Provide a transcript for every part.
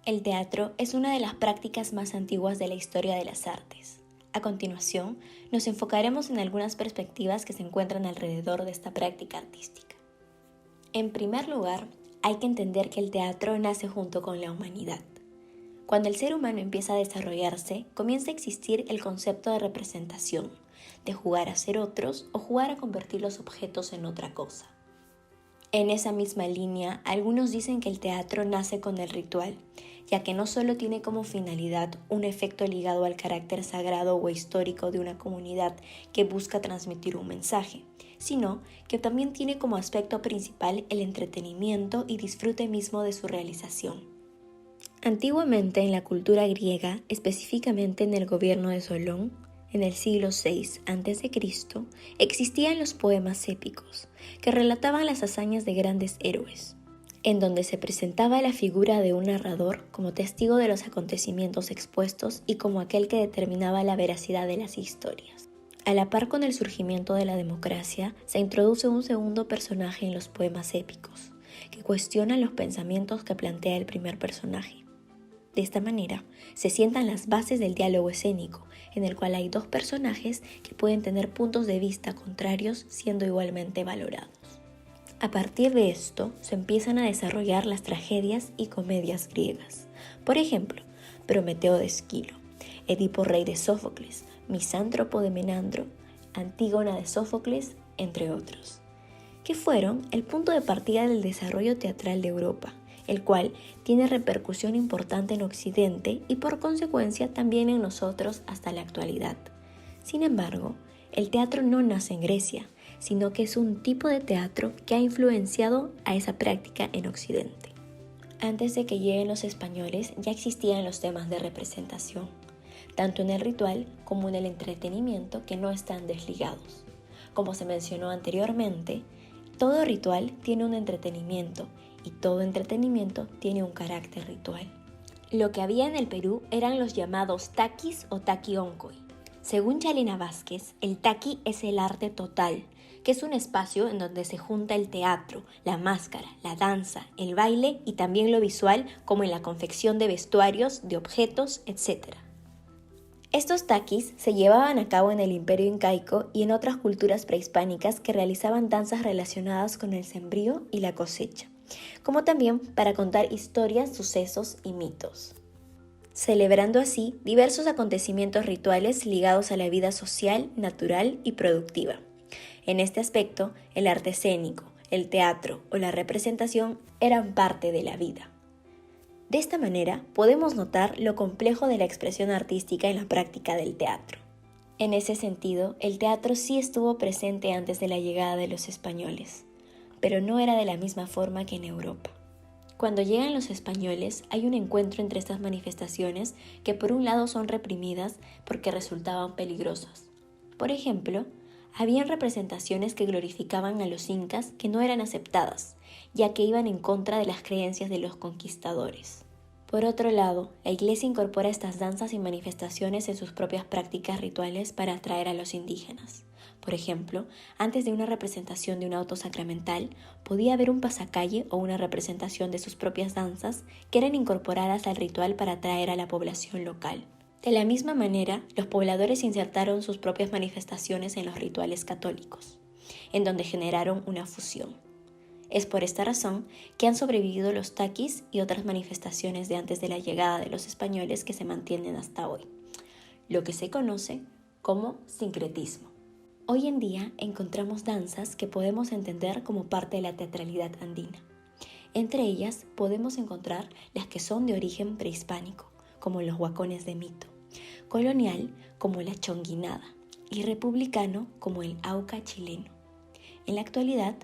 El teatro es una de las prácticas más antiguas de la historia de las artes. A continuación, nos enfocaremos en algunas perspectivas que se encuentran alrededor de esta práctica artística. En primer lugar, hay que entender que el teatro nace junto con la humanidad. Cuando el ser humano empieza a desarrollarse, comienza a existir el concepto de representación, de jugar a ser otros o jugar a convertir los objetos en otra cosa. En esa misma línea, algunos dicen que el teatro nace con el ritual, ya que no solo tiene como finalidad un efecto ligado al carácter sagrado o histórico de una comunidad que busca transmitir un mensaje, sino que también tiene como aspecto principal el entretenimiento y disfrute mismo de su realización. Antiguamente en la cultura griega, específicamente en el gobierno de Solón, en el siglo VI a.C., existían los poemas épicos, que relataban las hazañas de grandes héroes, en donde se presentaba la figura de un narrador como testigo de los acontecimientos expuestos y como aquel que determinaba la veracidad de las historias. A la par con el surgimiento de la democracia, se introduce un segundo personaje en los poemas épicos, que cuestiona los pensamientos que plantea el primer personaje. De esta manera, se sientan las bases del diálogo escénico, en el cual hay dos personajes que pueden tener puntos de vista contrarios siendo igualmente valorados. A partir de esto, se empiezan a desarrollar las tragedias y comedias griegas. Por ejemplo, Prometeo de Esquilo, Edipo rey de Sófocles, Misántropo de Menandro, Antígona de Sófocles, entre otros, que fueron el punto de partida del desarrollo teatral de Europa, el cual tiene repercusión importante en Occidente y por consecuencia también en nosotros hasta la actualidad. Sin embargo, el teatro no nace en Grecia, sino que es un tipo de teatro que ha influenciado a esa práctica en Occidente. Antes de que lleguen los españoles ya existían los temas de representación, tanto en el ritual como en el entretenimiento que no están desligados. Como se mencionó anteriormente, todo ritual tiene un entretenimiento y todo entretenimiento tiene un carácter ritual. Lo que había en el Perú eran los llamados taquis o taqui-oncoi. Según Chalina Vázquez, el taqui es el arte total, que es un espacio en donde se junta el teatro, la máscara, la danza, el baile y también lo visual, como en la confección de vestuarios, de objetos, etc. Estos taquis se llevaban a cabo en el Imperio Incaico y en otras culturas prehispánicas que realizaban danzas relacionadas con el sembrío y la cosecha, como también para contar historias, sucesos y mitos, celebrando así diversos acontecimientos rituales ligados a la vida social, natural y productiva. En este aspecto, el arte escénico, el teatro o la representación eran parte de la vida. De esta manera, podemos notar lo complejo de la expresión artística en la práctica del teatro. En ese sentido, el teatro sí estuvo presente antes de la llegada de los españoles, pero no era de la misma forma que en Europa. Cuando llegan los españoles, hay un encuentro entre estas manifestaciones que por un lado son reprimidas porque resultaban peligrosas. Por ejemplo, habían representaciones que glorificaban a los incas que no eran aceptadas, ya que iban en contra de las creencias de los conquistadores. Por otro lado, la Iglesia incorpora estas danzas y manifestaciones en sus propias prácticas rituales para atraer a los indígenas. Por ejemplo, antes de una representación de un auto sacramental, podía haber un pasacalle o una representación de sus propias danzas que eran incorporadas al ritual para atraer a la población local. De la misma manera, los pobladores insertaron sus propias manifestaciones en los rituales católicos, en donde generaron una fusión. Es por esta razón que han sobrevivido los taquis y otras manifestaciones de antes de la llegada de los españoles que se mantienen hasta hoy, lo que se conoce como sincretismo. Hoy en día encontramos danzas que podemos entender como parte de la teatralidad andina. Entre ellas podemos encontrar las que son de origen prehispánico, como los huacones de mito, colonial como la chonguinada y republicano como el auca chileno. En la actualidad,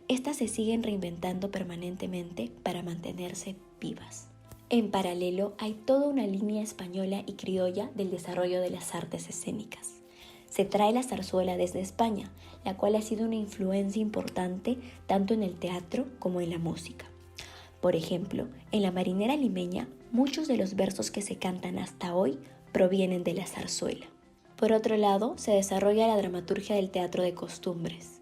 estas se siguen reinventando permanentemente para mantenerse vivas. En paralelo, hay toda una línea española y criolla del desarrollo de las artes escénicas. Se trae la zarzuela desde España, la cual ha sido una influencia importante tanto en el teatro como en la música. Por ejemplo, en La marinera limeña, muchos de los versos que se cantan hasta hoy provienen de la zarzuela. Por otro lado, se desarrolla la dramaturgia del teatro de costumbres.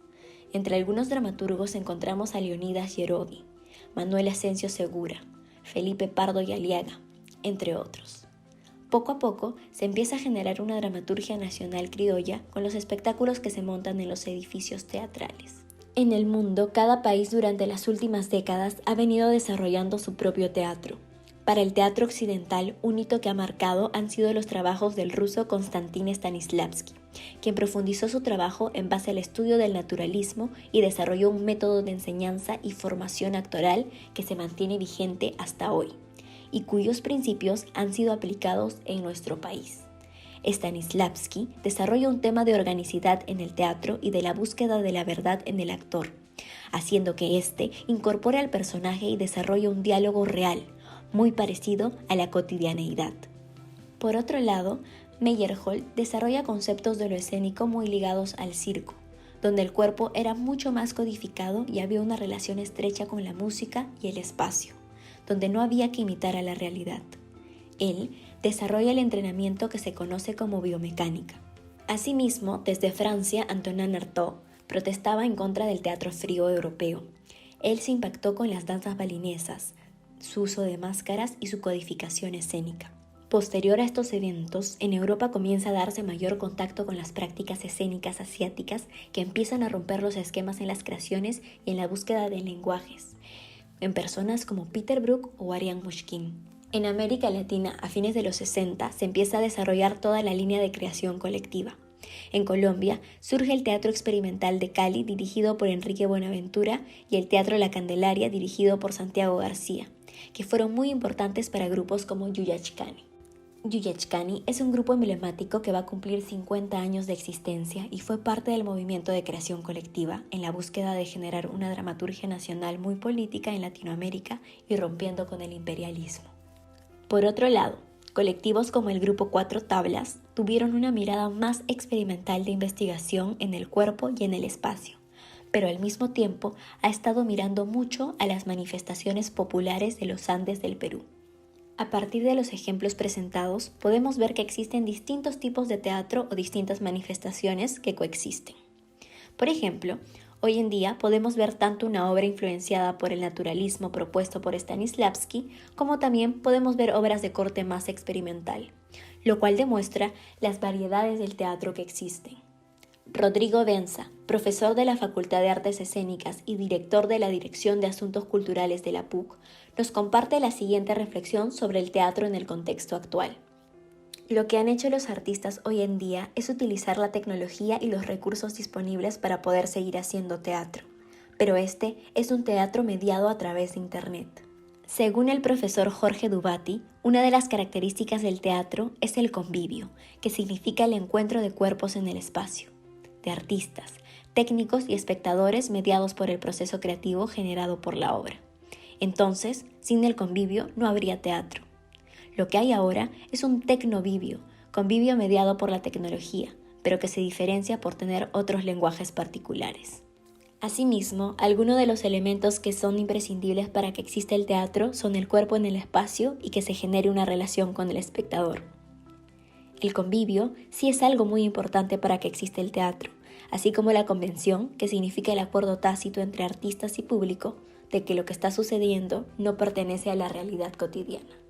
Entre algunos dramaturgos encontramos a Leonidas Yerodi, Manuel Asensio Segura, Felipe Pardo y Aliaga, entre otros. Poco a poco se empieza a generar una dramaturgia nacional criolla con los espectáculos que se montan en los edificios teatrales. En el mundo, cada país durante las últimas décadas ha venido desarrollando su propio teatro. Para el teatro occidental, un hito que ha marcado han sido los trabajos del ruso Konstantin Stanislavski, quien profundizó su trabajo en base al estudio del naturalismo y desarrolló un método de enseñanza y formación actoral que se mantiene vigente hasta hoy, y cuyos principios han sido aplicados en nuestro país. Stanislavski desarrolla un tema de organicidad en el teatro y de la búsqueda de la verdad en el actor, haciendo que éste incorpore al personaje y desarrolle un diálogo real, muy parecido a la cotidianeidad. Por otro lado, Meyerhold desarrolla conceptos de lo escénico muy ligados al circo, donde el cuerpo era mucho más codificado y había una relación estrecha con la música y el espacio, donde no había que imitar a la realidad. Él desarrolla el entrenamiento que se conoce como biomecánica. Asimismo, desde Francia, Antonin Artaud protestaba en contra del teatro frío europeo. Él se impactó con las danzas balinesas, su uso de máscaras y su codificación escénica. Posterior a estos eventos, en Europa comienza a darse mayor contacto con las prácticas escénicas asiáticas que empiezan a romper los esquemas en las creaciones y en la búsqueda de lenguajes, en personas como Peter Brook o Ariane Mushkin. En América Latina, a fines de los 60, se empieza a desarrollar toda la línea de creación colectiva. En Colombia, surge el Teatro Experimental de Cali, dirigido por Enrique Buenaventura, y el Teatro La Candelaria, dirigido por Santiago García, que fueron muy importantes para grupos como Yuyachkani. Yuyachkani es un grupo emblemático que va a cumplir 50 años de existencia y fue parte del movimiento de creación colectiva en la búsqueda de generar una dramaturgia nacional muy política en Latinoamérica y rompiendo con el imperialismo. Por otro lado, colectivos como el Grupo Cuatro Tablas tuvieron una mirada más experimental de investigación en el cuerpo y en el espacio, pero al mismo tiempo ha estado mirando mucho a las manifestaciones populares de los Andes del Perú. A partir de los ejemplos presentados, podemos ver que existen distintos tipos de teatro o distintas manifestaciones que coexisten. Por ejemplo, hoy en día podemos ver tanto una obra influenciada por el naturalismo propuesto por Stanislavski, como también podemos ver obras de corte más experimental, lo cual demuestra las variedades del teatro que existen. Rodrigo Benza, profesor de la Facultad de Artes Escénicas y director de la Dirección de Asuntos Culturales de la PUC, nos comparte la siguiente reflexión sobre el teatro en el contexto actual. Lo que han hecho los artistas hoy en día es utilizar la tecnología y los recursos disponibles para poder seguir haciendo teatro, pero este es un teatro mediado a través de Internet. Según el profesor Jorge Dubati, una de las características del teatro es el convivio, que significa el encuentro de cuerpos en el espacio, de artistas, técnicos y espectadores mediados por el proceso creativo generado por la obra. Entonces, sin el convivio no habría teatro. Lo que hay ahora es un tecnovivio, convivio mediado por la tecnología, pero que se diferencia por tener otros lenguajes particulares. Asimismo, algunos de los elementos que son imprescindibles para que exista el teatro son el cuerpo en el espacio y que se genere una relación con el espectador. El convivio sí es algo muy importante para que exista el teatro, así como la convención, que significa el acuerdo tácito entre artistas y público de que lo que está sucediendo no pertenece a la realidad cotidiana.